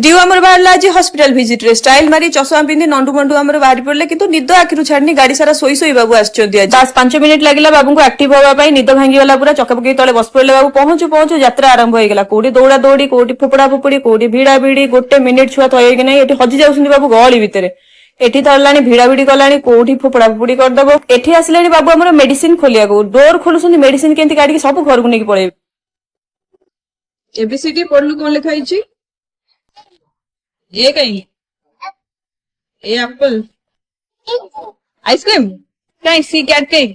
रिउ आमर बाहर आज हॉस्पिटल विजिट रे स्टाइल मारी चश्मा पिंधि नंडू मंडू आमर बाहरी पड़ले किंतु निद आखिरु छाड़नी गाड़ी सारा सोई सोई बाबू आछियो आज 5 मिनिट लागिला बाबू को एक्टिव होबा पई निद भांगी वाला पूरा चकपकी तले बस पड़ले बाबू पहुंचु पहुंचु यात्रा आरंभ हो गेला कोडी दौड़ा दौड़ी कोडी फोपड़ा फोपड़ी कोडी भिड़ा भिड़ी गोटे मिनिट छुआ थई कि नै एठी हजि जाउसुनी बाबू गळी भितरे एठी तळलानी भिड़ा भिड़ी कलानी कोठी फोपड़ा फोपड़ी कर दबो एठी आसलेनी बाबू हमर मेडिसिन खोलिया को डोर खोलुसुनी मेडिसिन केंती काडी के सब घर को नेकी पळे एबीसीडी पढलु कोन लिखा हिची ये कहीं ये एप्पल आइसक्रीम कहीं सी कैट कहीं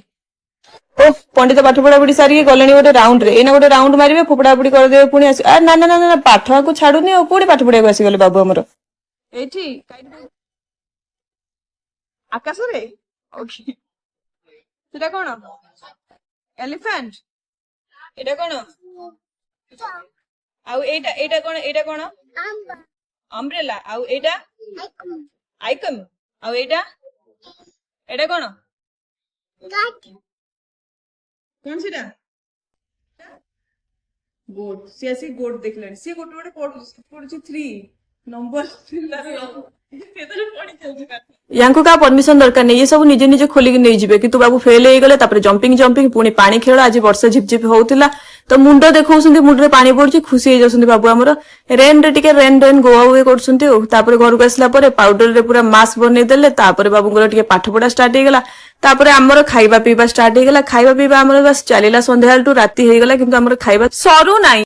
ओ पंडित पाठ पढ़ा पढ़ी सारी गले गोटे राउंड रे एना गोटे राउंड मारे फोपड़ा फोपड़ी कर दे पुणी आस ना ना ना ना पाठ को छाड़ुनी और पुणी पाठ पढ़ा आसी गले बाबू हमर एठी आकाश रे ओके सेटा कोन एलिफेंट एटा कोन आउ एटा कोन अम्ब्रेला आउ एटा आइकन आउ एटा कोन कोन सेटा गोट सी गोट देखलेनी सी गोट गोटे पढुची 3 नंबर यांको का परमिशन दरकार नहीं ये सब निजे निजे खोलिक नहीं जिवे किंतु बाबू फेल हो गले तापर जंपिंग जंपिंग पुणी पानी खेल आज वर्षा झिपझिप होउतिला तो मुंड देखौसंती मुंडरे पानी पड़ची खुशी हो जाउसंती बाबू हमर रेन रे टिके रेन गो अवे करसंती तापर घर को आसला परे पाउडर रे पूरा मास्क बनै देले तापर बाबू को टिके पाठ पढ़ा स्टार्ट हो गेला तापर हमर खाइबा पीबा स्टार्ट हो गेला खाइबा पीबा हमर बस चलीला संध्याल टू राती हो गेला किंतु हमर खाइबा सरू नाही।